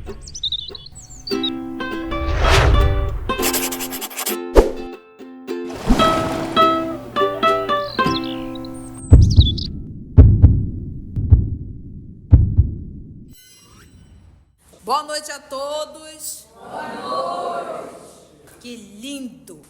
Boa noite a todos. Boa noite. Que lindo!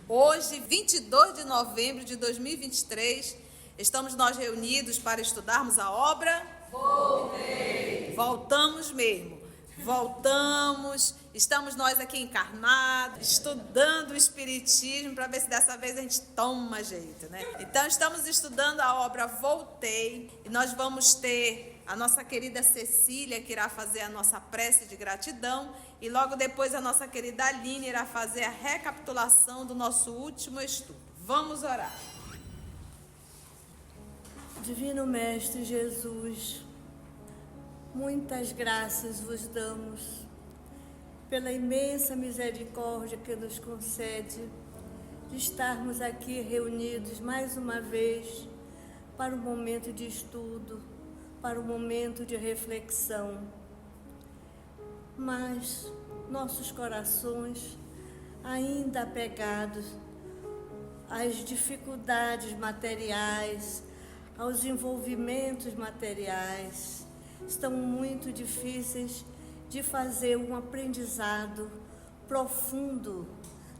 Hoje, 22 de novembro de 2023, estamos nós reunidos para estudarmos a obra. Voltei. Voltamos mesmo. Voltamos. Estamos nós aqui encarnados, estudando o Espiritismo para ver se dessa vez a gente toma jeito, né? Então, estamos estudando a obra Voltei e nós vamos ter a nossa querida Cecília, que irá fazer a nossa prece de gratidão, e logo depois a nossa querida Aline irá fazer a recapitulação do nosso último estudo. Vamos orar. Divino Mestre Jesus, muitas graças vos damos pela imensa misericórdia que nos concede de estarmos aqui reunidos mais uma vez para um momento de estudo, para um momento de reflexão. Mas nossos corações, ainda apegados às dificuldades materiais, aos envolvimentos materiais, estão muito difíceis de fazer um aprendizado profundo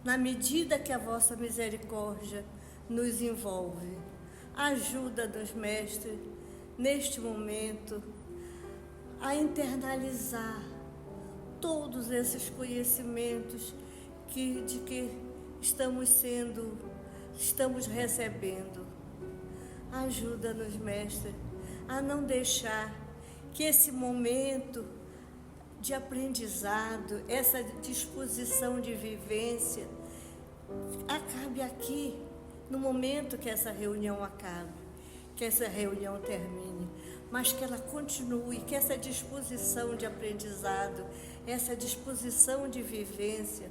na medida que a vossa misericórdia nos envolve. Ajuda-nos, Mestre, neste momento, a internalizar todos esses conhecimentos de que estamos recebendo. Ajuda-nos, Mestre, a não deixar que esse momento de aprendizado, essa disposição de vivência, acabe aqui, no momento que essa reunião acabe, que essa reunião termine, mas que ela continue, que essa disposição de aprendizado, essa disposição de vivência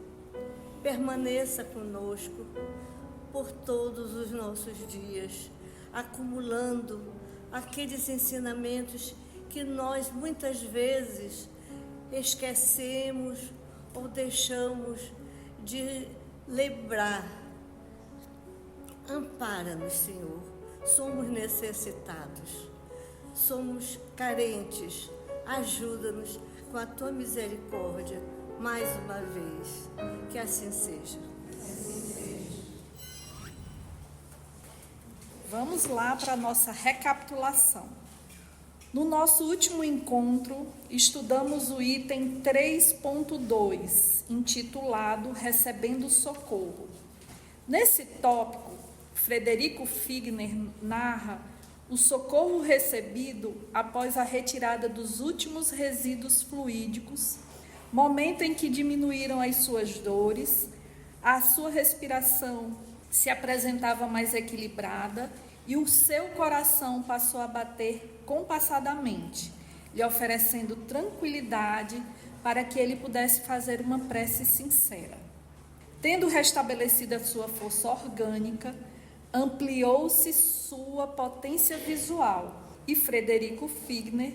permaneça conosco por todos os nossos dias, acumulando aqueles ensinamentos que nós muitas vezes esquecemos ou deixamos de lembrar. Ampara-nos, Senhor. Somos necessitados, somos carentes. Ajuda-nos com a tua misericórdia mais uma vez. Que assim seja. Vamos lá para a nossa recapitulação. No nosso último encontro, estudamos o item 3.2, intitulado Recebendo Socorro. Nesse tópico, Frederico Figner narra o socorro recebido após a retirada dos últimos resíduos fluídicos, momento em que diminuíram as suas dores, a sua respiração se apresentava mais equilibrada e o seu coração passou a bater compassadamente, lhe oferecendo tranquilidade para que ele pudesse fazer uma prece sincera. Tendo restabelecido a sua força orgânica, ampliou-se sua potência visual e Frederico Figner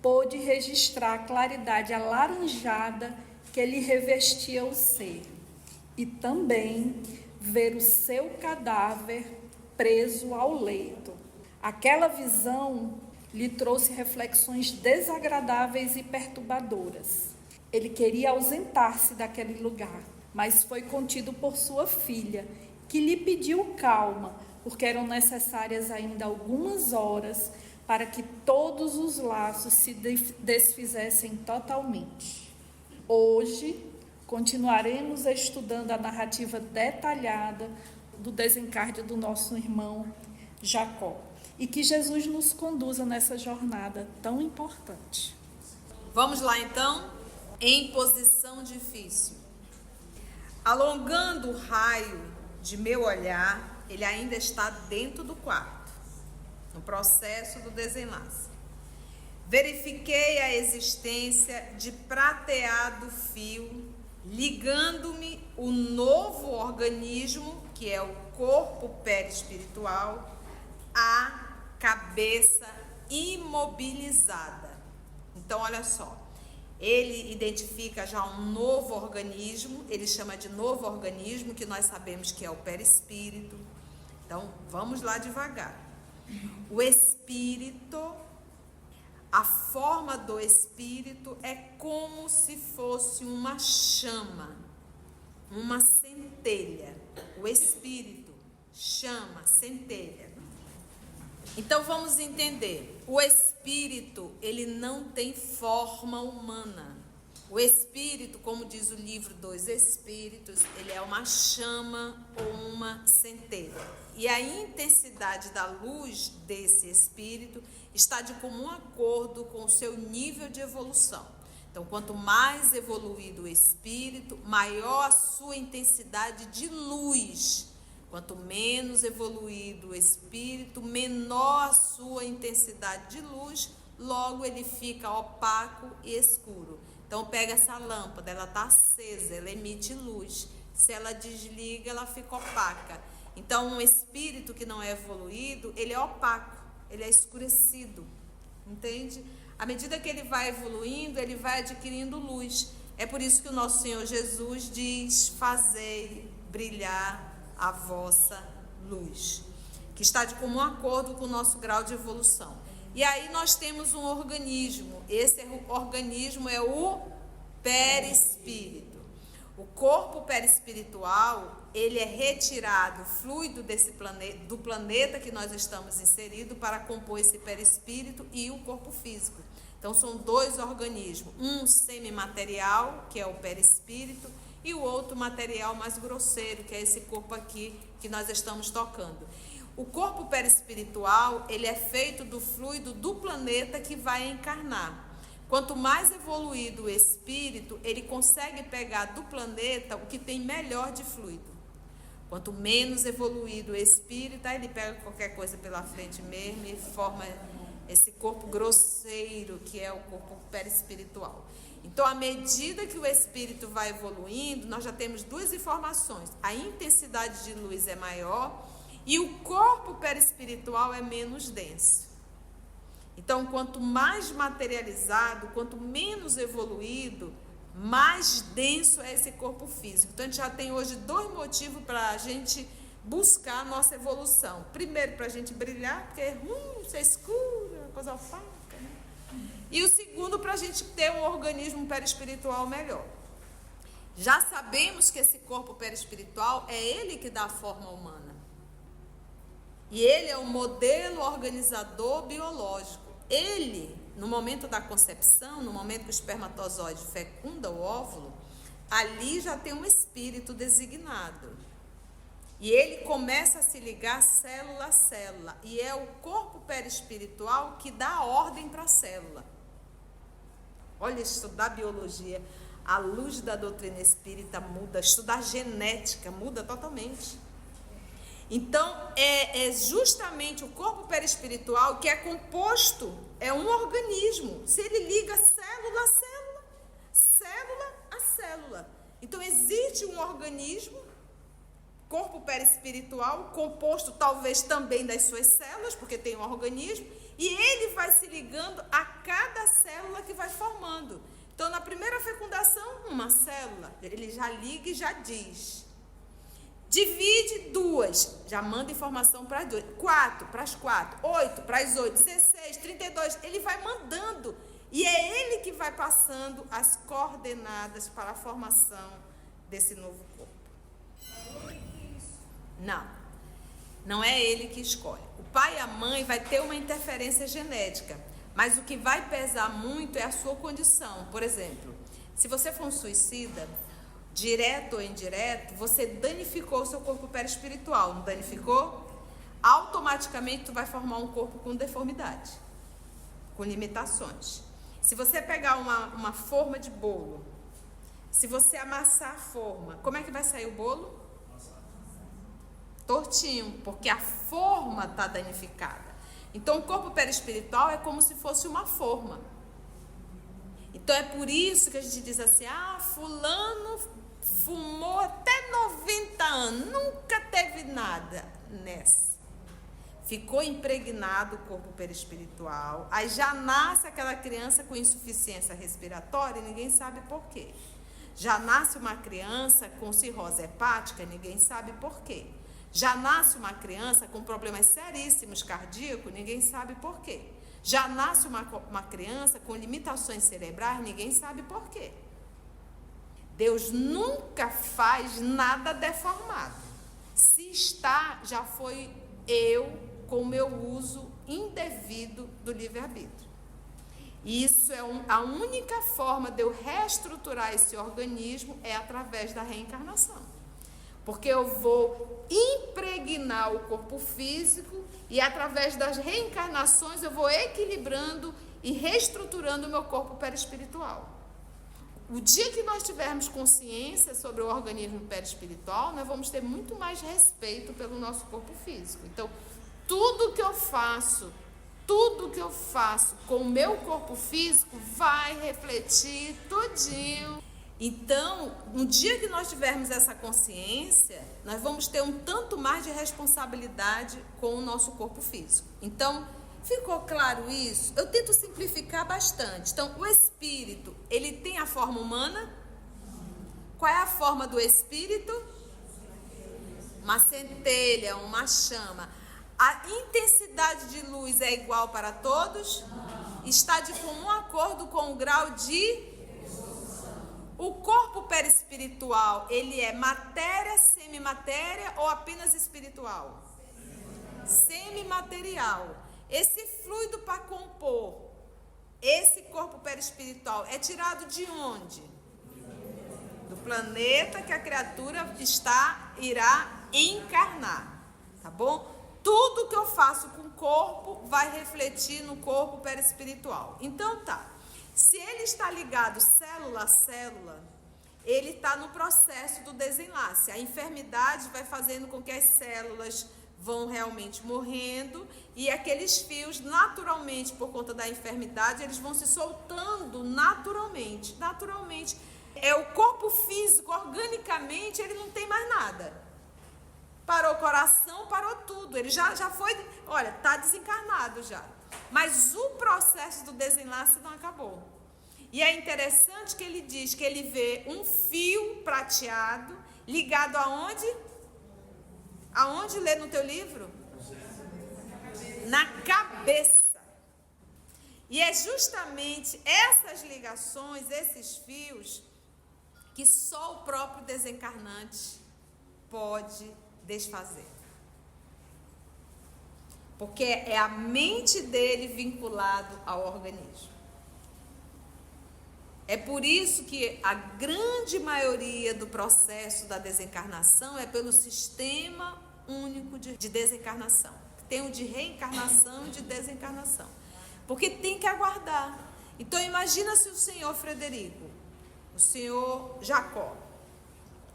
pôde registrar a claridade alaranjada que lhe revestia o ser e também ver o seu cadáver preso ao leito. Aquela visão lhe trouxe reflexões desagradáveis e perturbadoras. Ele queria ausentar-se daquele lugar, mas foi contido por sua filha, que lhe pediu calma, porque eram necessárias ainda algumas horas para que todos os laços se desfizessem totalmente. Hoje, continuaremos estudando a narrativa detalhada do desencarne do nosso irmão Jacó, e que Jesus nos conduza nessa jornada tão importante. Vamos lá então, em posição difícil. Alongando o raio de meu olhar, ele ainda está dentro do quarto, no processo do desenlace. Verifiquei a existência de prateado fio, ligando-me o novo organismo, que é o corpo perispiritual, à cabeça imobilizada. Então, olha só, Ele identifica já um novo organismo, ele chama de novo organismo, que nós sabemos que é o perispírito. Então, vamos lá devagar. O espírito, a forma do espírito é como se fosse uma chama, uma centelha. O espírito, chama, centelha. Então vamos entender, o espírito, ele não tem forma humana. O espírito, como diz o livro dos Espíritos, ele é uma chama ou uma centelha. E a intensidade da luz desse espírito está de comum acordo com o seu nível de evolução. Então, quanto mais evoluído o espírito, maior a sua intensidade de luz. Quanto menos evoluído o espírito, menor a sua intensidade de luz, logo ele fica opaco e escuro. Então pega essa lâmpada, ela está acesa, ela emite luz. Se ela desliga, ela fica opaca. Então um espírito que não é evoluído, ele é opaco, ele é escurecido, entende? À medida que ele vai evoluindo, ele vai adquirindo luz. É por isso que o nosso Senhor Jesus diz: fazei brilhar a vossa luz, que está de comum acordo com o nosso grau de evolução. E aí nós temos um organismo, esse organismo é o perispírito. O corpo perispiritual, ele é retirado, fluido desse planeta, do planeta que nós estamos inseridos, para compor esse perispírito e o corpo físico. Então são dois organismos, um semimaterial, que é o perispírito, e o outro material mais grosseiro, que é esse corpo aqui que nós estamos tocando. O corpo perispiritual, ele é feito do fluido do planeta que vai encarnar. Quanto mais evoluído o espírito, ele consegue pegar do planeta o que tem melhor de fluido. Quanto menos evoluído o espírito, aí ele pega qualquer coisa pela frente mesmo e forma esse corpo grosseiro, que é o corpo perispiritual. Então, à medida que o espírito vai evoluindo, nós já temos duas informações. A intensidade de luz é maior e o corpo perispiritual é menos denso. Então, quanto mais materializado, quanto menos evoluído, mais denso é esse corpo físico. Então, a gente já tem hoje dois motivos para a gente buscar a nossa evolução. Primeiro, para a gente brilhar, porque isso é escuro, é uma coisa opaca. E o segundo, para a gente ter um organismo perispiritual melhor. Já sabemos que esse corpo perispiritual é ele que dá a forma humana. E ele é o modelo organizador biológico. Ele, no momento da concepção, no momento que o espermatozoide fecunda o óvulo, ali já tem um espírito designado. E ele começa a se ligar célula a célula. E é o corpo perispiritual que dá ordem para a célula. Olha, estudar biologia, à luz da doutrina espírita muda, estudar genética muda totalmente. Então, é justamente o corpo perispiritual que é composto, é um organismo. Se ele liga célula a célula, célula a célula. Então, existe um organismo, corpo perispiritual, composto talvez também das suas células, porque tem um organismo, e ele vai se ligando a cada célula que vai formando. Então, na primeira fecundação, uma célula, ele já liga e já diz. Divide duas, já manda informação para as duas. 4 para as 4, 8 para as 8, 16, 32, ele vai mandando. E é ele que vai passando as coordenadas para a formação desse novo corpo. Não é ele que escolhe. O pai e a mãe vai ter uma interferência genética, mas o que vai pesar muito é a sua condição. Por exemplo, se você for um suicida, direto ou indireto, você danificou o seu corpo perispiritual, não danificou? Automaticamente tu vai formar um corpo com deformidade, com limitações. Se você pegar uma forma de bolo, se você amassar a forma, como é que vai sair o bolo? Tortinho, porque a forma está danificada. Então o corpo perispiritual é como se fosse uma forma. Então é por isso que a gente diz assim: fulano fumou até 90 anos, nunca teve nada nessa. ficou impregnado o corpo perispiritual, aí já nasce aquela criança com insuficiência respiratória e ninguém sabe por quê. Já nasce uma criança com cirrose hepática e ninguém sabe por quê. Já nasce uma criança com problemas seríssimos cardíacos, ninguém sabe por quê. Já nasce uma criança com limitações cerebrais, ninguém sabe por quê. Deus nunca faz nada deformado. Se está, já foi eu com o meu uso indevido do livre-arbítrio. Isso é a única forma de eu reestruturar esse organismo é através da reencarnação. Porque eu vou impregnar o corpo físico e através das reencarnações eu vou equilibrando e reestruturando o meu corpo perispiritual. O dia que nós tivermos consciência sobre o organismo perispiritual, nós vamos ter muito mais respeito pelo nosso corpo físico. Então, tudo que eu faço com o meu corpo físico vai refletir tudinho. Então, no dia que nós tivermos essa consciência, nós vamos ter um tanto mais de responsabilidade com o nosso corpo físico. Então, ficou claro isso? Eu tento simplificar bastante. Então, o espírito, ele tem a forma humana? Qual é a forma do espírito? Uma centelha, uma chama. A intensidade de luz é igual para todos? Está de comum acordo com o grau de... O corpo perispiritual, ele é matéria, semimatéria ou apenas espiritual? Semimaterial. Esse fluido para compor esse corpo perispiritual é tirado de onde? Do planeta que a criatura irá encarnar, tá bom? Tudo que eu faço com o corpo vai refletir no corpo perispiritual. Então tá, se ele está ligado célula a célula, ele está no processo do desenlace. A enfermidade vai fazendo com que as células vão realmente morrendo e aqueles fios, naturalmente, por conta da enfermidade, eles vão se soltando naturalmente. Naturalmente. É o corpo físico, organicamente, ele não tem mais nada. Parou o coração, parou tudo. Ele já foi, olha, está desencarnado já. Mas o processo do desenlace não acabou. E é interessante que ele diz que ele vê um fio prateado ligado aonde? Aonde lê no teu livro? Na cabeça. E é justamente essas ligações, esses fios, que só o próprio desencarnante pode desfazer. Porque é a mente dele vinculado ao organismo. É por isso que a grande maioria do processo da desencarnação é pelo sistema único de desencarnação. Tem o de reencarnação e de desencarnação. Porque tem que aguardar. Então imagina se o senhor Frederico, o senhor Jacó,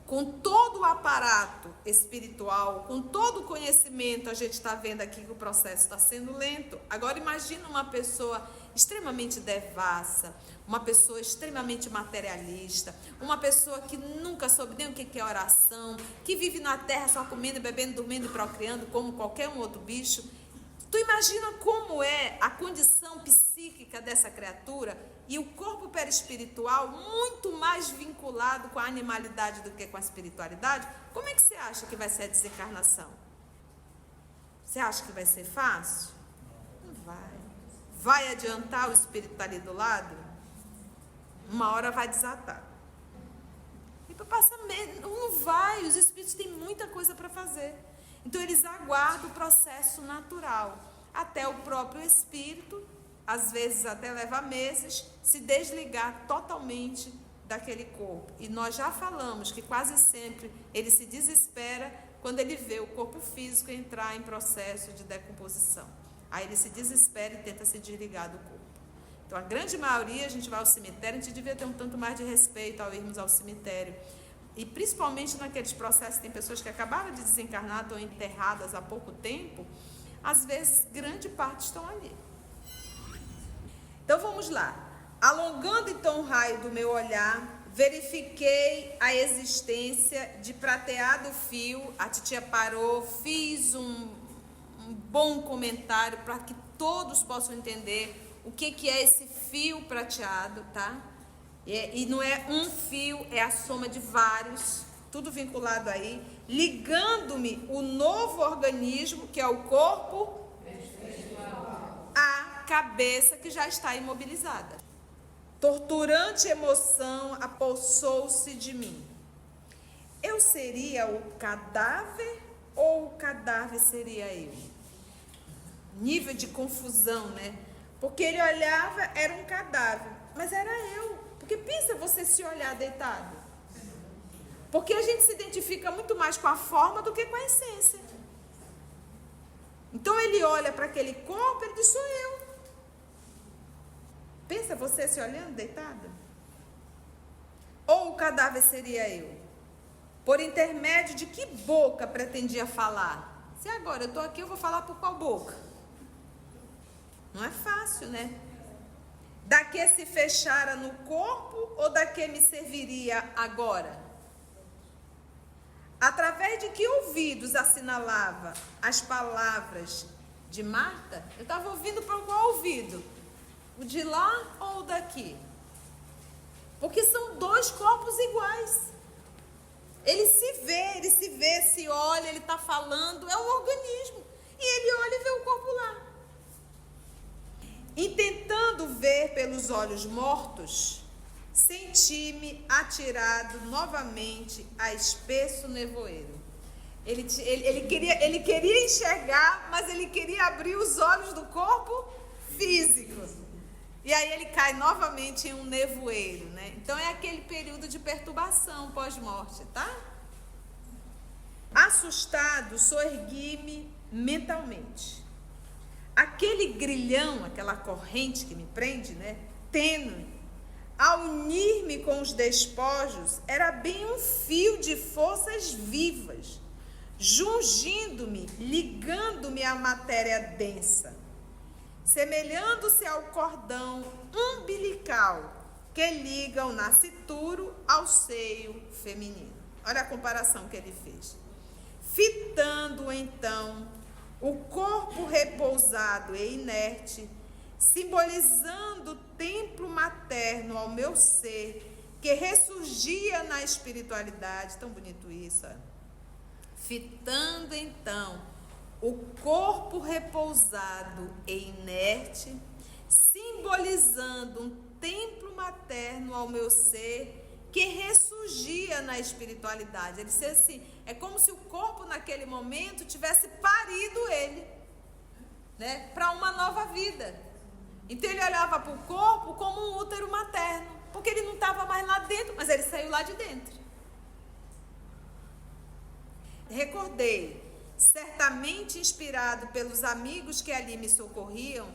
com todo o aparato espiritual, com todo o conhecimento, a gente está vendo aqui que o processo está sendo lento. Agora imagina uma pessoa extremamente devassa, uma pessoa extremamente materialista, uma pessoa que nunca soube nem o que é oração, que vive na terra só comendo, bebendo, dormindo e procriando como qualquer um outro bicho. Tu imagina como é a condição psíquica dessa criatura e o corpo perispiritual muito mais vinculado com a animalidade do que com a espiritualidade? Como é que você acha que vai ser a desencarnação? Você acha que vai ser fácil? Não vai. Vai adiantar o espírito estar ali do lado? Uma hora vai desatar. E para passar não vai, os espíritos têm muita coisa para fazer. Então eles aguardam o processo natural, até o próprio espírito, às vezes até leva meses, se desligar totalmente daquele corpo. E nós já falamos que quase sempre ele se desespera quando ele vê o corpo físico entrar em processo de decomposição. Aí ele se desespera e tenta se desligar do corpo. Então a grande maioria, a gente vai ao cemitério, a gente devia ter um tanto mais de respeito ao irmos ao cemitério. E principalmente naqueles processos, tem pessoas que acabaram de desencarnar, estão enterradas há pouco tempo, às vezes grande parte estão ali. Então vamos lá. Alongando então o raio do meu olhar, verifiquei a existência de prateado fio. A titia parou, fiz um um bom comentário para que todos possam entender o que é esse fio prateado, tá? E não é um fio, é a soma de vários, tudo vinculado aí, ligando-me o novo organismo, que é o corpo, à cabeça que já está imobilizada. Torturante emoção apossou-se de mim. Eu seria o cadáver ou o cadáver seria eu? Nível de confusão, né? Porque ele olhava, era um cadáver, mas era eu. Porque pensa você se olhar deitado. Porque a gente se identifica muito mais com a forma do que com a essência. Então ele olha para aquele corpo e diz, sou eu. Pensa você se olhando deitada? Ou o cadáver seria eu? Por intermédio de que boca pretendia falar? Se agora eu estou aqui, eu vou falar por qual boca? Não é fácil, né? Da que se fechara no corpo ou da que me serviria agora? Através de que ouvidos assinalava as palavras de Marta? Eu estava ouvindo por qual ouvido? O de lá ou o daqui? Porque são dois corpos iguais. Ele se vê, se olha, ele está falando, é um organismo. E ele olha e vê o corpo lá. Intentando ver pelos olhos mortos, senti-me atirado novamente a espesso nevoeiro. Ele queria enxergar, mas ele queria abrir os olhos do corpo físico. E aí ele cai novamente em um nevoeiro, né? Então é aquele período de perturbação pós-morte, tá? Assustado, soergui-me mentalmente. Aquele grilhão, aquela corrente que me prende, né? Tênue, ao unir-me com os despojos, era bem um fio de forças vivas, jungindo-me, ligando-me à matéria densa, semelhando-se ao cordão umbilical que liga o nascituro ao seio feminino. Olha a comparação que ele fez. Fitando então o corpo repousado e inerte, simbolizando o templo materno ao meu ser, que ressurgia na espiritualidade. Tão bonito isso, ó. Fitando então o corpo repousado e inerte, simbolizando um templo materno ao meu ser, que ressurgia na espiritualidade. Ele disse assim, é como se o corpo naquele momento tivesse parido ele, né, para uma nova vida. Então ele olhava para o corpo como um útero materno, porque ele não estava mais lá dentro, mas ele saiu lá de dentro. Recordei, certamente inspirado pelos amigos que ali me socorriam,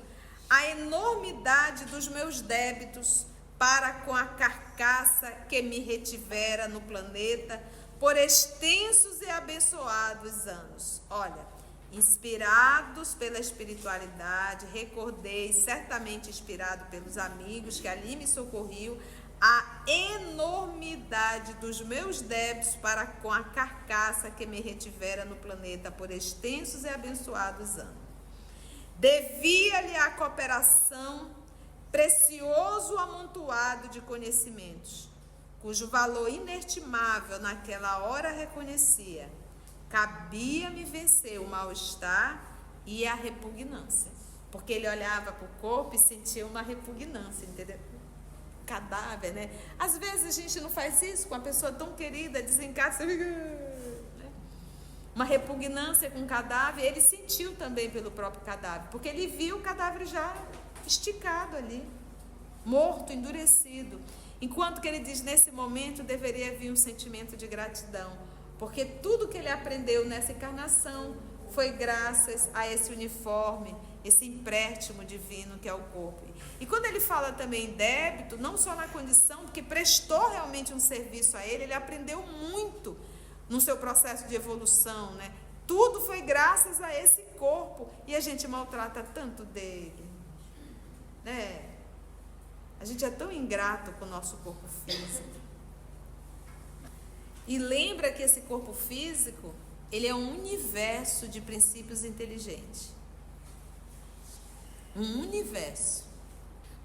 a enormidade dos meus débitos para com a carcaça que me retivera no planeta por extensos e abençoados anos. Olha, inspirados pela espiritualidade, recordei, certamente inspirado pelos amigos que ali me socorriam, a enormidade dos meus débitos para com a carcaça que me retivera no planeta por extensos e abençoados anos. Devia-lhe a cooperação precioso amontoado de conhecimentos, cujo valor inestimável naquela hora reconhecia. Cabia-me vencer o mal-estar e a repugnância, porque ele olhava para o corpo e sentia uma repugnância, entendeu? Cadáver, né? Às vezes a gente não faz isso com uma pessoa tão querida, desencarna, você fica, né? Uma repugnância com o cadáver. Ele sentiu também pelo próprio cadáver, porque ele viu o cadáver já esticado ali, morto, endurecido. Enquanto que ele diz, nesse momento deveria vir um sentimento de gratidão, porque tudo que ele aprendeu nessa encarnação foi graças a esse uniforme, esse empréstimo divino que é o corpo. E quando ele fala também em débito, não só na condição, porque prestou realmente um serviço a ele, ele aprendeu muito no seu processo de evolução, né? Tudo foi graças a esse corpo, e a gente maltrata tanto dele, né? A gente é tão ingrato com o nosso corpo físico. E lembra que esse corpo físico ele é um universo de princípios inteligentes. Um universo.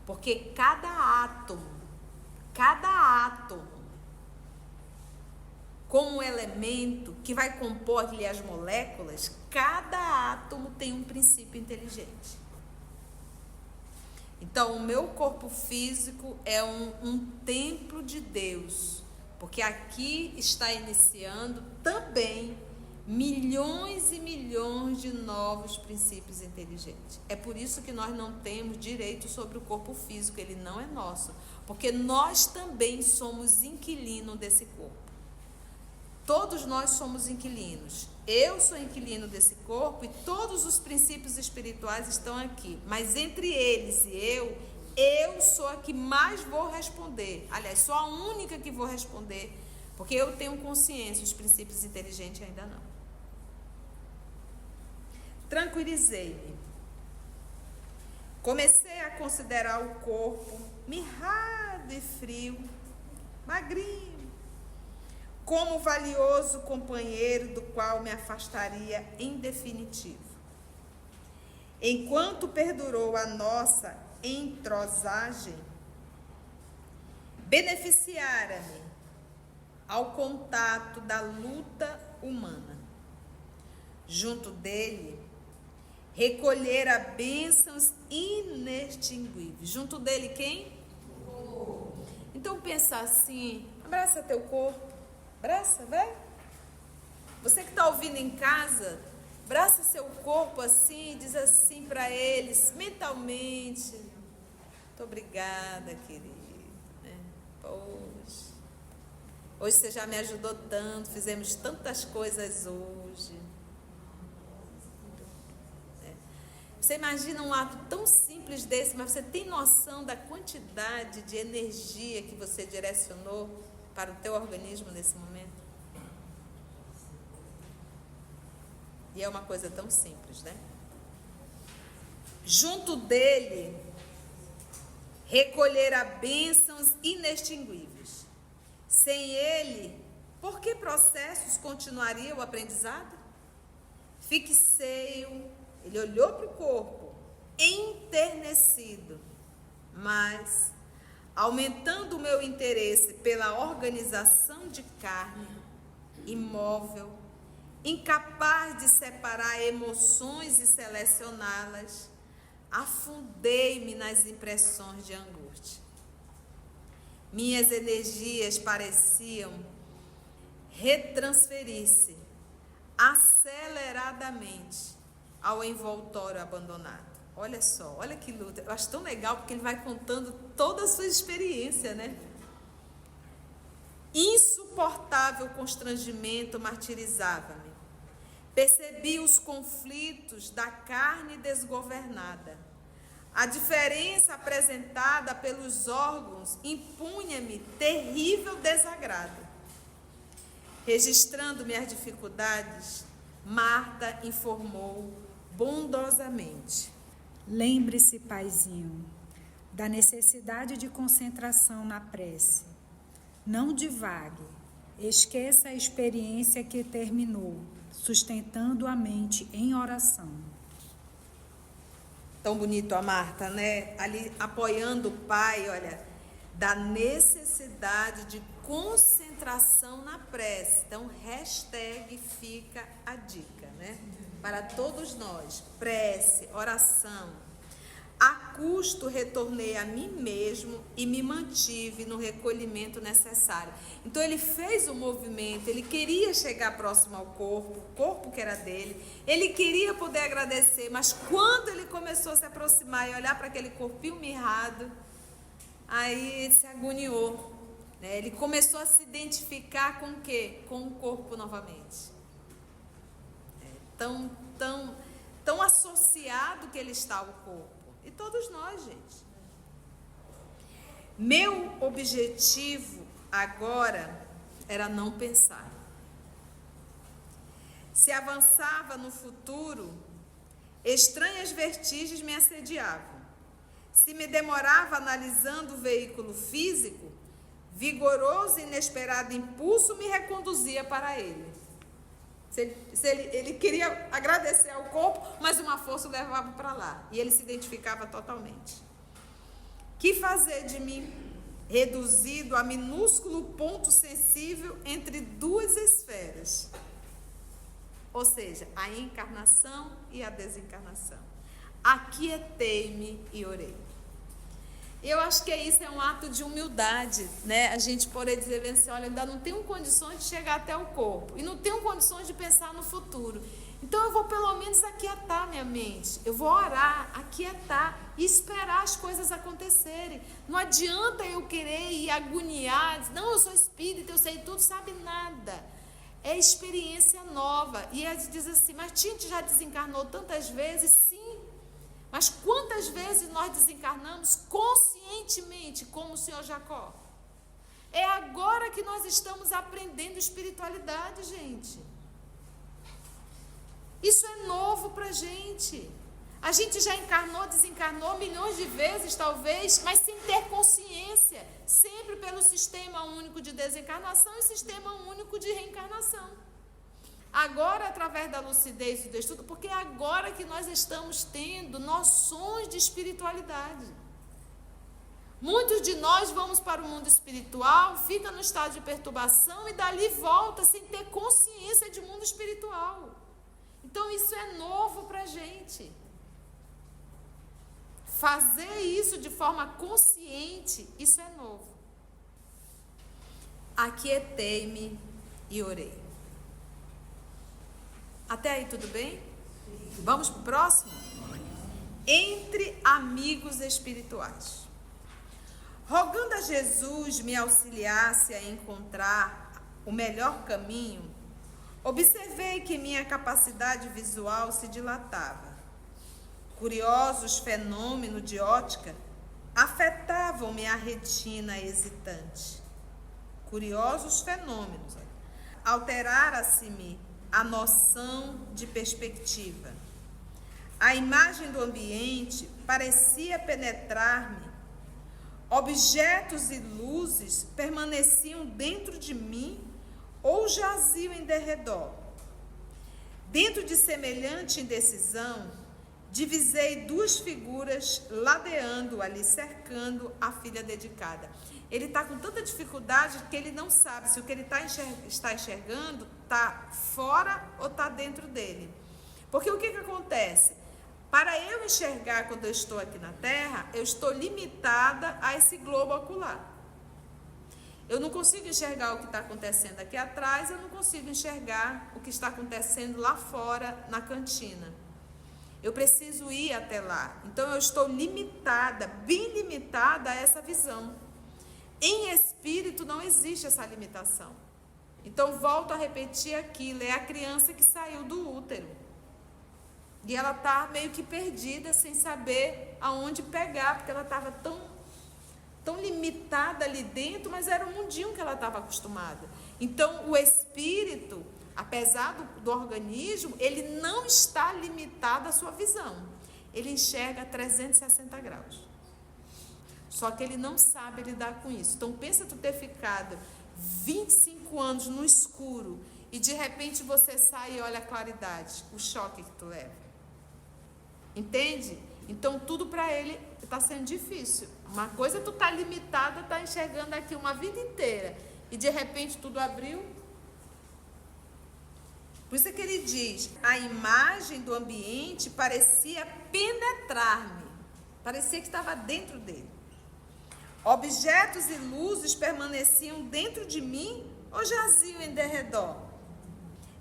Porque cada átomo, como elemento que vai compor ali as moléculas, cada átomo tem um princípio inteligente. Então, o meu corpo físico é um templo de Deus, porque aqui está iniciando também milhões e milhões de novos princípios inteligentes. É por isso que nós não temos direito sobre o corpo físico, ele não é nosso, porque nós também somos inquilinos desse corpo. Todos nós somos inquilinos. Eu sou inquilino desse corpo e todos os princípios espirituais estão aqui. Mas entre eles e eu sou a que mais vou responder. Aliás, sou a única que vou responder, porque eu tenho consciência, os princípios inteligentes ainda não. Tranquilizei-me. Comecei a considerar o corpo mirrado e frio, magrinho, como valioso companheiro do qual me afastaria em definitivo. Enquanto perdurou a nossa entrosagem, beneficiara-me ao contato da luta humana. Junto dele, recolhera bênçãos inextinguíveis. Junto dele quem? Então pensa assim, abraça teu corpo. Abraça, vai. Você que está ouvindo em casa, abraça seu corpo assim, diz assim para eles, mentalmente: muito obrigada, querido. Poxa, hoje você já me ajudou tanto, fizemos tantas coisas hoje. Você imagina um ato tão simples desse, mas você tem noção da quantidade de energia que você direcionou para o teu organismo nesse momento? E é uma coisa tão simples, né? Junto dele, recolherá bênçãos inextinguíveis. Sem ele, por que processos continuaria o aprendizado? Fixei-o, ele olhou para o corpo, enternecido, mas aumentando o meu interesse pela organização de carne, imóvel, incapaz de separar emoções e selecioná-las, afundei-me nas impressões de angústia. Minhas energias pareciam retransferir-se aceleradamente ao envoltório abandonado. Olha só, olha que luta. Eu acho tão legal porque ele vai contando toda a sua experiência, né? Insuportável constrangimento martirizava-me. Percebi os conflitos da carne desgovernada. A diferença apresentada pelos órgãos impunha-me terrível desagrado. Registrando minhas dificuldades, Marta informou bondosamente: lembre-se, paizinho, da necessidade de concentração na prece. Não divague, esqueça a experiência que terminou, sustentando a mente em oração. Tão bonito a Marta, né? Ali apoiando o pai, olha, da necessidade de concentração na prece. Então, hashtag fica a dica, né? Para todos nós, prece, oração. A custo retornei a mim mesmo e me mantive no recolhimento necessário. Então ele fez o movimento, ele queria chegar próximo ao corpo, o corpo que era dele, ele queria poder agradecer, mas quando ele começou a se aproximar e olhar para aquele corpinho mirrado, aí ele se agoniou, né? Ele começou a se identificar com o quê? Com o corpo novamente. Tão associado que ele está ao corpo. E todos nós, gente. Meu objetivo agora era não pensar. Se avançava no futuro, estranhas vertigens me assediavam. Se me demorava analisando o veículo físico, vigoroso e inesperado impulso me reconduzia para ele. Ele queria agradecer ao corpo, mas uma força o levava para lá. E ele se identificava totalmente. Que fazer de mim, reduzido a minúsculo ponto sensível entre duas esferas? Ou seja, a encarnação e a desencarnação. Aquietei-me e orei. Eu acho que isso é um ato de humildade, né? A gente poder dizer assim, olha, ainda não tenho condições de chegar até o corpo. E não tenho condições de pensar no futuro. Então eu vou pelo menos aquietar minha mente. Eu vou orar, aquietar e esperar as coisas acontecerem. Não adianta eu querer ir agoniar. Não, eu sou espírita, eu sei tudo, sabe nada. É experiência nova. E ele diz assim, mas Tinte já desencarnou tantas vezes? Sim. Mas quantas vezes nós desencarnamos conscientemente, como o senhor Jacó? É agora que nós estamos aprendendo espiritualidade, gente. Isso é novo para a gente. A gente já encarnou, desencarnou milhões de vezes, talvez, mas sem ter consciência. Sempre pelo sistema único de desencarnação e sistema único de reencarnação. Agora, através da lucidez e do estudo, porque é agora que nós estamos tendo noções de espiritualidade. Muitos de nós vamos para o mundo espiritual, fica no estado de perturbação e dali volta sem ter consciência de mundo espiritual. Então, isso é novo para a gente. Fazer isso de forma consciente, isso é novo. Aquietei-me e orei. Até aí tudo bem? Vamos para o próximo? Entre amigos espirituais. Rogando a Jesus me auxiliasse a encontrar o melhor caminho, observei que minha capacidade visual se dilatava. Curiosos fenômenos de ótica afetavam minha retina hesitante. Curiosos fenômenos. Alterara-se-me a noção de perspectiva. A imagem do ambiente parecia penetrar-me. Objetos e luzes permaneciam dentro de mim ou jaziam em derredor. Dentro de semelhante indecisão, divisei duas figuras ladeando ali, cercando a filha dedicada. Ele está com tanta dificuldade que ele não sabe se o que ele está enxergando está fora ou está dentro dele. Porque o que acontece? Para eu enxergar quando eu estou aqui na Terra, eu estou limitada a esse globo ocular. Eu não consigo enxergar o que está acontecendo aqui atrás, eu não consigo enxergar o que está acontecendo lá fora, na cantina. Eu preciso ir até lá. Então eu estou limitada, bem limitada a essa visão. Em espírito não existe essa limitação. Então volto a repetir aquilo, é a criança que saiu do útero. E ela está meio que perdida, sem saber aonde pegar, porque ela estava tão limitada ali dentro, mas era o mundinho que ela estava acostumada. Então o espírito, apesar do organismo, ele não está limitado à sua visão. Ele enxerga 360 graus. Só que ele não sabe lidar com isso. Então pensa tu ter ficado 25 anos no escuro e de repente você sai e olha a claridade, o choque que tu leva. Entende? Então tudo para ele está sendo difícil. Uma coisa tu tá limitada, tá enxergando aqui uma vida inteira e de repente tudo abriu. Por isso é que ele diz, a imagem do ambiente parecia penetrar-me, parecia que estava dentro dele. Objetos e luzes permaneciam dentro de mim ou jaziam em derredor?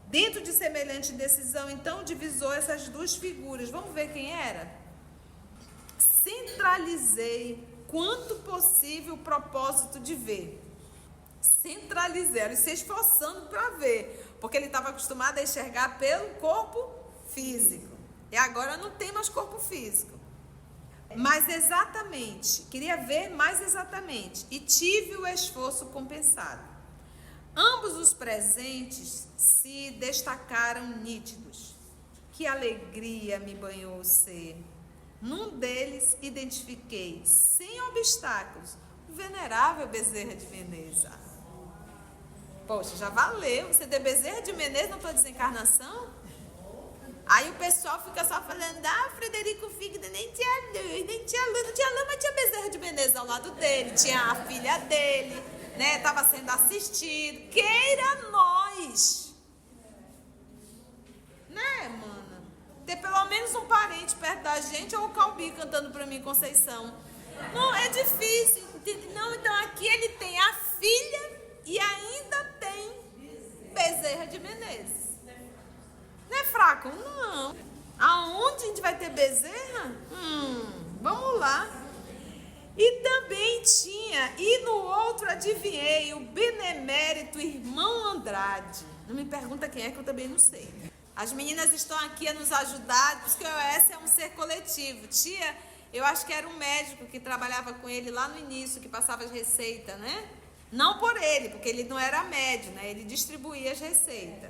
Dentro de semelhante indecisão, então, divisou essas duas figuras. Vamos ver quem era? Centralizei, quanto possível, o propósito de ver. Centralizei, ele se esforçando para ver, porque ele estava acostumado a enxergar pelo corpo físico. E agora não tem mais corpo físico. Mas exatamente, queria ver mais exatamente, e tive o esforço compensado. Ambos os presentes se destacaram nítidos. Que alegria me banhou o ser. Num deles identifiquei, sem obstáculos, o venerável Bezerra de Menezes. Poxa, já valeu. Você deu Bezerra de Menezes na tua desencarnação? Aí o pessoal fica só falando, Frederico Figueiredo nem tinha luz, não tinha luz, mas tinha Bezerra de Menezes ao lado dele, tinha a filha dele, né? Estava sendo assistido. Queira nós, né, mana? Ter pelo menos um parente perto da gente, ou o Calbi cantando pra mim, Conceição. Não, é difícil. Não, então aqui ele tem a filha e ainda tem Bezerra de Menezes. Não é fraco? Não. Aonde a gente vai ter Bezerra? Vamos lá. E também tinha, e no outro adivinhei, o benemérito irmão Andrade. Não me pergunta quem é, que eu também não sei. As meninas estão aqui a nos ajudar, porque o EOS é um ser coletivo. Tia, eu acho que era um médico que trabalhava com ele lá no início, que passava as receitas, né? Não por ele, porque ele não era médio, né? Ele distribuía as receitas.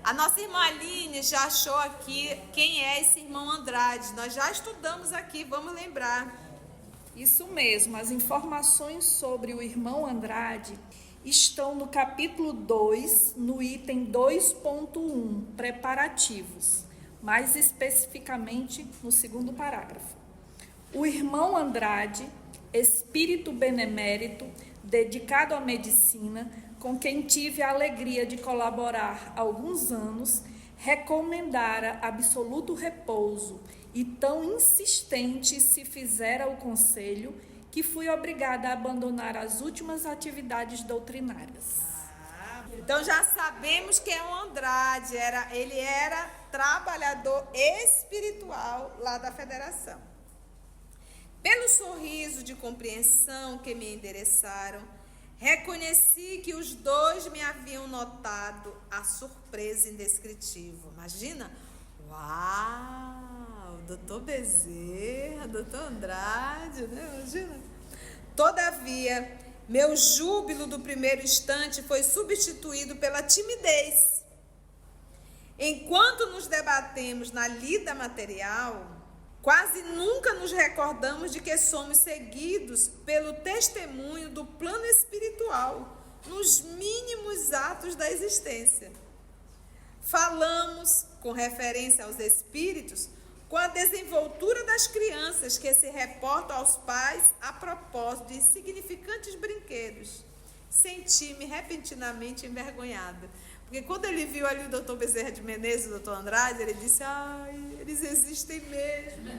A nossa irmã Aline já achou aqui quem é esse irmão Andrade. Nós já estudamos aqui, vamos lembrar. Isso mesmo, as informações sobre o irmão Andrade estão no capítulo 2, no item 2.1, preparativos, mais especificamente no segundo parágrafo. O irmão Andrade, espírito benemérito, dedicado à medicina, com quem tive a alegria de colaborar há alguns anos, recomendara absoluto repouso e tão insistente se fizera o conselho que fui obrigada a abandonar as últimas atividades doutrinárias. Então já sabemos que é um Andrade, ele era trabalhador espiritual lá da federação. Pelo sorriso de compreensão que me endereçaram, reconheci que os dois me haviam notado a surpresa indescritível. Imagina, uau, doutor Bezerra, doutor Andrade, né? Imagina. Todavia, meu júbilo do primeiro instante foi substituído pela timidez. Enquanto nos debatemos na lida material, quase nunca nos recordamos de que somos seguidos pelo testemunho do plano espiritual nos mínimos atos da existência. Falamos, com referência aos espíritos, com a desenvoltura das crianças que se reportam aos pais a propósito de insignificantes brinquedos. Senti-me repentinamente envergonhada. Porque quando ele viu ali o doutor Bezerra de Menezes e o doutor Andrade, ele disse, eles existem mesmo.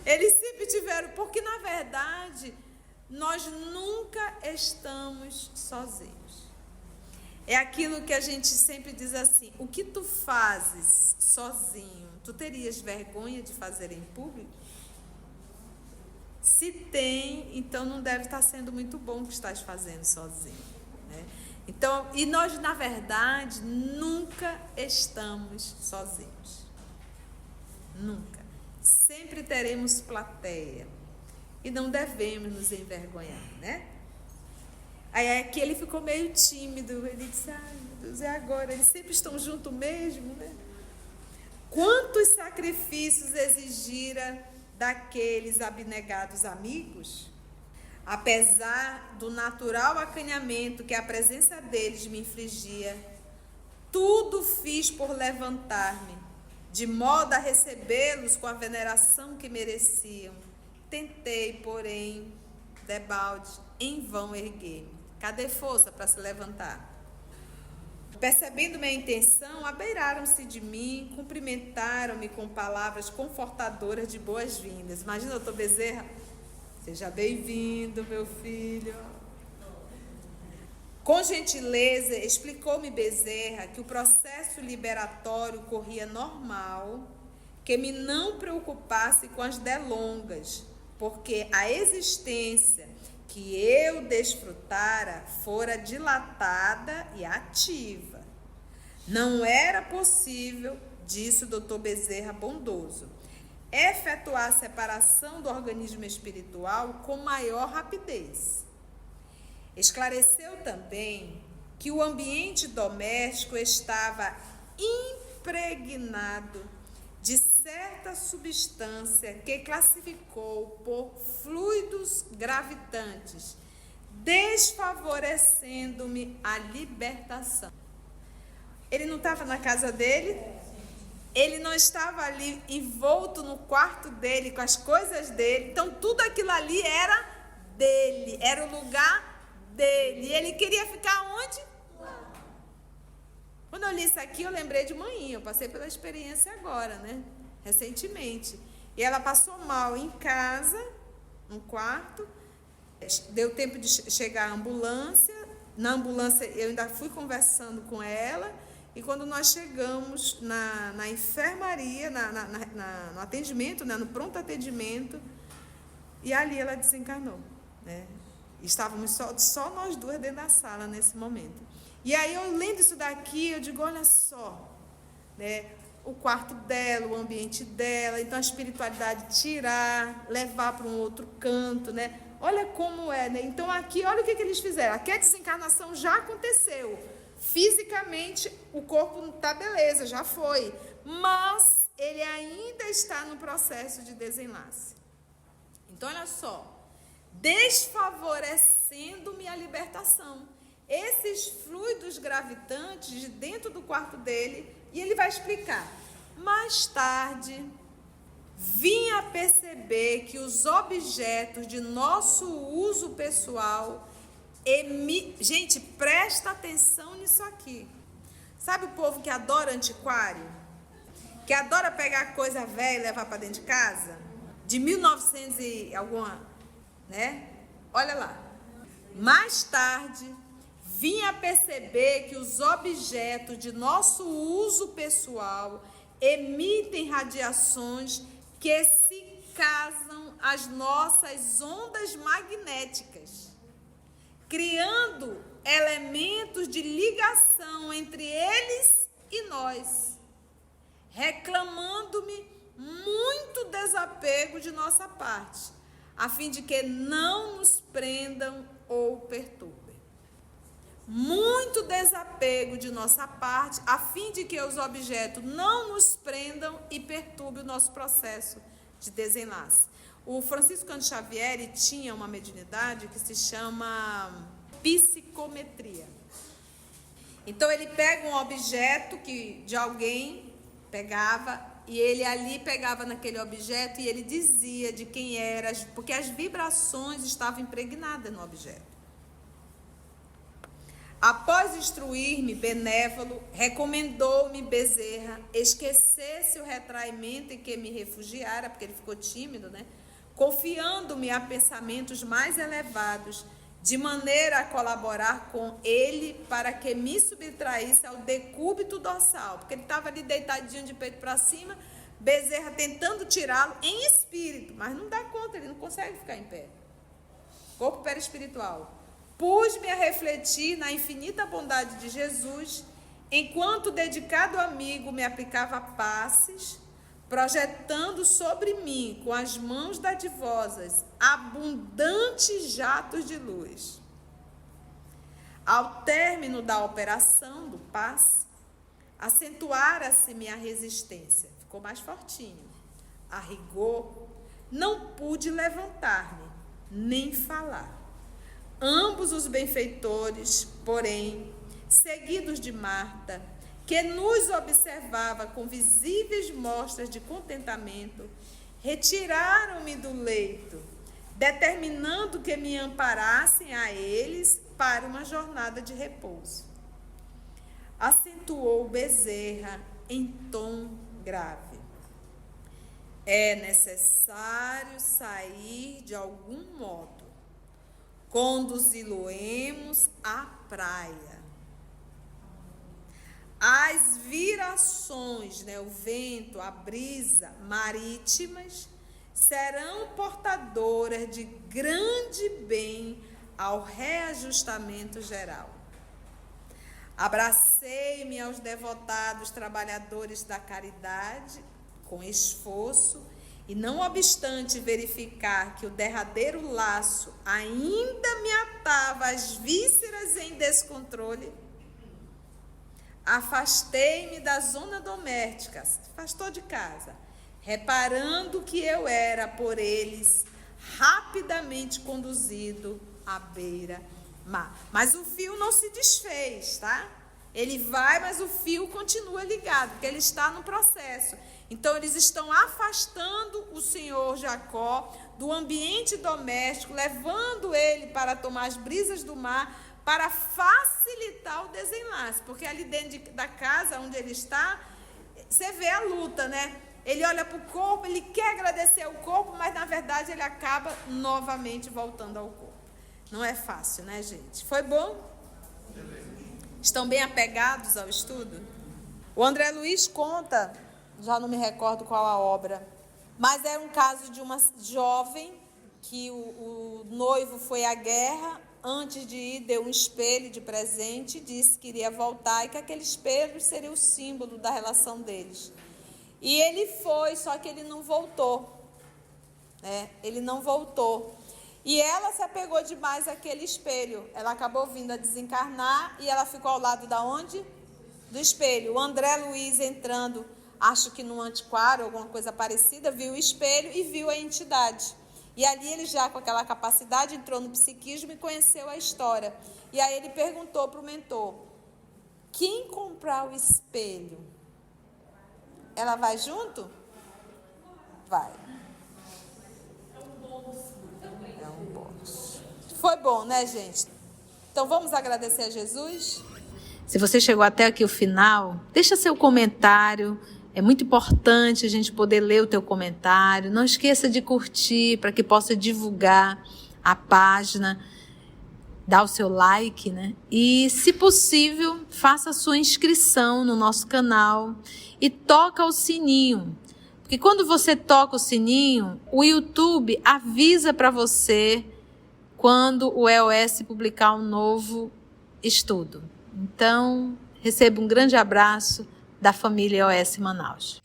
Eles sempre tiveram, porque na verdade, nós nunca estamos sozinhos. É aquilo que a gente sempre diz assim, o que tu fazes sozinho, tu terias vergonha de fazer em público? Se tem, então não deve estar sendo muito bom o que estás fazendo sozinho, né? Então, e nós, na verdade, nunca estamos sozinhos. Nunca. Sempre teremos plateia. E não devemos nos envergonhar, né? Aí aqui ele ficou meio tímido. Ele disse, meu Deus, é agora. Eles sempre estão juntos mesmo, né? Quantos sacrifícios exigira daqueles abnegados amigos? Apesar do natural acanhamento que a presença deles me infligia, tudo fiz por levantar-me, de modo a recebê-los com a veneração que mereciam. Tentei, porém, debalde, em vão erguer-me. Cadê força para se levantar? Percebendo minha intenção, abeiraram-se de mim, cumprimentaram-me com palavras confortadoras de boas-vindas. Imagina, doutor Bezerra, seja bem-vindo, meu filho. Com gentileza, explicou-me Bezerra que o processo liberatório corria normal, que me não preocupasse com as delongas, porque a existência que eu desfrutara fora dilatada e ativa. Não era possível, disse o doutor Bezerra bondoso, efetuar a separação do organismo espiritual com maior rapidez. Esclareceu também que o ambiente doméstico estava impregnado de certa substância que classificou por fluidos gravitantes, desfavorecendo-me a libertação. Ele não estava na casa dele? Ele não estava ali envolto no quarto dele, com as coisas dele. Então, tudo aquilo ali era dele, era o lugar dele. E ele queria ficar onde? Lá. Quando eu li isso aqui, eu lembrei de manhã. Eu passei pela experiência agora, né? Recentemente. E ela passou mal em casa, no quarto. Deu tempo de chegar a ambulância. Na ambulância, eu ainda fui conversando com ela. E quando nós chegamos na enfermaria, no atendimento, né, no pronto atendimento, e ali ela desencarnou, né? Estávamos só nós duas dentro da sala nesse momento. E aí eu lendo isso daqui, eu digo, olha só, né, o quarto dela, o ambiente dela, então a espiritualidade tirar, levar para um outro canto, né? Olha como é, né? Então aqui, olha o que eles fizeram. Aqui a desencarnação já aconteceu. Fisicamente, o corpo está beleza, já foi. Mas ele ainda está no processo de desenlace. Então, olha só. Desfavorecendo-me a libertação. Esses fluidos gravitantes de dentro do quarto dele, e ele vai explicar. Mais tarde, vim a perceber que os objetos de nosso uso pessoal... Gente, presta atenção nisso aqui. Sabe o povo que adora antiquário? Que adora pegar coisa velha e levar para dentro de casa? De 1900 e alguma, né? Olha lá. Mais tarde, vim a perceber que os objetos de nosso uso pessoal emitem radiações que se casam às nossas ondas magnéticas, criando elementos de ligação entre eles e nós, reclamando-me muito desapego de nossa parte, a fim de que não nos prendam ou perturbem. Muito desapego de nossa parte, a fim de que os objetos não nos prendam e perturbem o nosso processo de desenlace. O Francisco Cândido Xavier tinha uma mediunidade que se chama psicometria. Então ele pega um objeto que de alguém pegava e ele ali pegava naquele objeto e ele dizia de quem era, porque as vibrações estavam impregnadas no objeto. Após instruir-me, Benévolo recomendou-me Bezerra esquecesse o retraimento em que me refugiara, porque ele ficou tímido, né? Confiando-me a pensamentos mais elevados, de maneira a colaborar com ele para que me subtraísse ao decúbito dorsal, porque ele estava ali deitadinho de peito para cima, Bezerra tentando tirá-lo em espírito, mas não dá conta, ele não consegue ficar em pé. Corpo perispiritual. Pus-me a refletir na infinita bondade de Jesus, enquanto o dedicado amigo me aplicava passes, projetando sobre mim, com as mãos dadivosas, abundantes jatos de luz. Ao término da operação do passe, acentuara-se minha resistência, ficou mais fortinho. A rigor, não pude levantar-me, nem falar. Ambos os benfeitores, porém, seguidos de Marta, que nos observava com visíveis mostras de contentamento, retiraram-me do leito, determinando que me amparassem a eles para uma jornada de repouso. Acentuou Bezerra em tom grave. É necessário sair de algum modo. Conduzi-lo-emos à praia. As virações, né, o vento, a brisa marítimas serão portadoras de grande bem ao reajustamento geral. Abracei-me aos devotados trabalhadores da caridade com esforço e, não obstante verificar que o derradeiro laço ainda me atava as vísceras em descontrole, afastei-me da zona doméstica, afastou de casa, reparando que eu era por eles rapidamente conduzido à beira-mar. Mas o fio não se desfez, tá? Ele vai, mas o fio continua ligado, porque ele está no processo. Então, eles estão afastando o senhor Jacó do ambiente doméstico, levando ele para tomar as brisas do mar, para facilitar o desenlace. Porque ali dentro da casa onde ele está, você vê a luta, né? Ele olha para o corpo, ele quer agradecer ao corpo, mas na verdade ele acaba novamente voltando ao corpo. Não é fácil, né, gente? Foi bom? Estão bem apegados ao estudo? O André Luiz conta, já não me recordo qual a obra, mas era um caso de uma jovem que o noivo foi à guerra, antes de ir deu um espelho de presente, disse que iria voltar e que aquele espelho seria o símbolo da relação deles. E ele foi, só que ele não voltou, né? Ele não voltou. E ela se apegou demais àquele espelho. Ela acabou vindo a desencarnar e ela ficou ao lado da onde? Do espelho. O André Luiz entrando, acho que num antiquário, alguma coisa parecida, viu o espelho e viu a entidade. E ali ele já com aquela capacidade entrou no psiquismo e conheceu a história. E aí ele perguntou para o mentor, quem comprar o espelho? Ela vai junto? Vai. É um bônus. Foi bom, né, gente? Então vamos agradecer a Jesus? Se você chegou até aqui o final, deixa seu comentário. É muito importante a gente poder ler o teu comentário. Não esqueça de curtir para que possa divulgar a página. Dá o seu like, né? E, se possível, faça a sua inscrição no nosso canal e toca o sininho. Porque quando você toca o sininho, o YouTube avisa para você quando o EOS publicar um novo estudo. Então, receba um grande abraço da família EOS Manaus.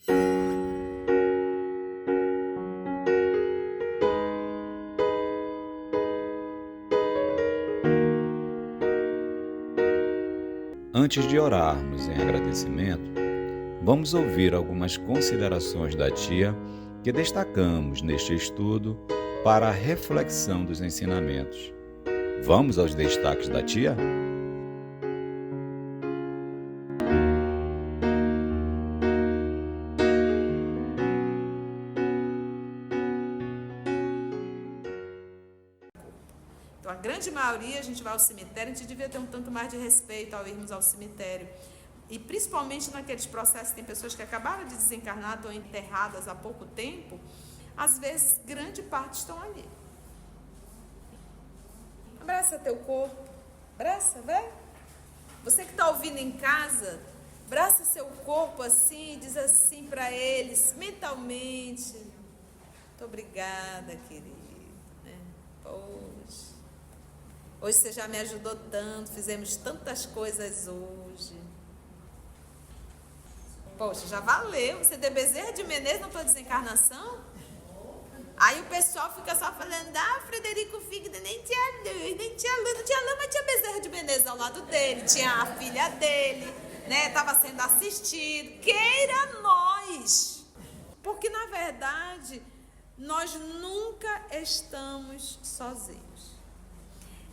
Antes de orarmos em agradecimento, vamos ouvir algumas considerações da tia que destacamos neste estudo para a reflexão dos ensinamentos. Vamos aos destaques da tia? Então, a grande maioria, a gente vai ao cemitério, a gente devia ter um tanto mais de respeito ao irmos ao cemitério. E principalmente naqueles processos, tem pessoas que acabaram de desencarnar, estão enterradas há pouco tempo, às vezes, grande parte estão ali. Abraça teu corpo, abraça, vai. Você que está ouvindo em casa, abraça seu corpo assim, e diz assim para eles, mentalmente, muito obrigada, querido. Poxa, hoje você já me ajudou tanto, fizemos tantas coisas hoje. Poxa, já valeu. Você deu Bezerra de Menezes na tua desencarnação? Aí o pessoal fica só falando, Frederico Figueiredo nem tinha luz, nem tinha luz, não tinha luz, mas tinha Bezerra de Menezes ao lado dele, tinha a filha dele, né? Estava sendo assistido. Queira nós! Porque, na verdade, nós nunca estamos sozinhos.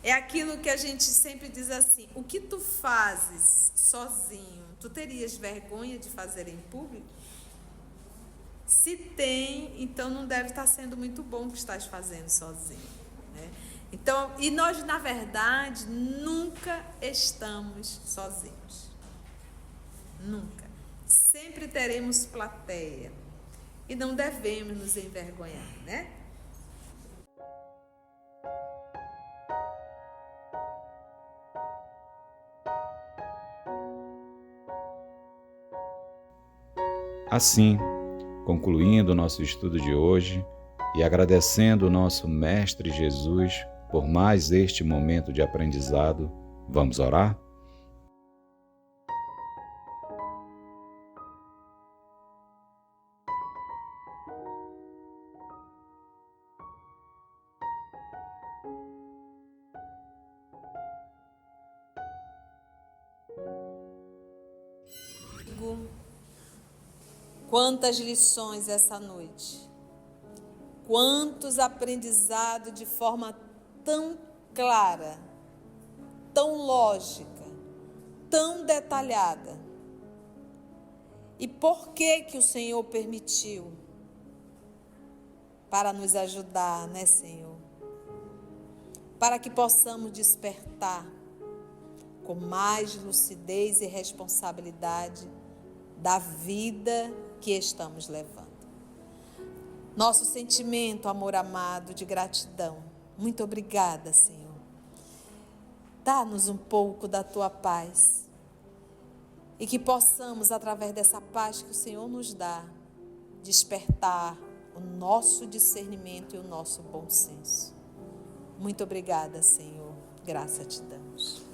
É aquilo que a gente sempre diz assim, o que tu fazes sozinho, tu terias vergonha de fazer em público? Se tem, então não deve estar sendo muito bom o que estás fazendo sozinho, né? Então, e nós, na verdade, nunca estamos sozinhos. Nunca. Sempre teremos plateia. E não devemos nos envergonhar, né? Assim, concluindo o nosso estudo de hoje e agradecendo o nosso Mestre Jesus por mais este momento de aprendizado, vamos orar? Quantas lições essa noite, quantos aprendizados de forma tão clara, tão lógica, tão detalhada. E por que o Senhor permitiu? Para nos ajudar, né, Senhor? Para que possamos despertar com mais lucidez e responsabilidade da vida que estamos levando. Nosso sentimento, amor amado, de gratidão. Muito obrigada, Senhor. Dá-nos um pouco da tua paz. E que possamos, através dessa paz que o Senhor nos dá, despertar o nosso discernimento e o nosso bom senso. Muito obrigada, Senhor. Graça te damos.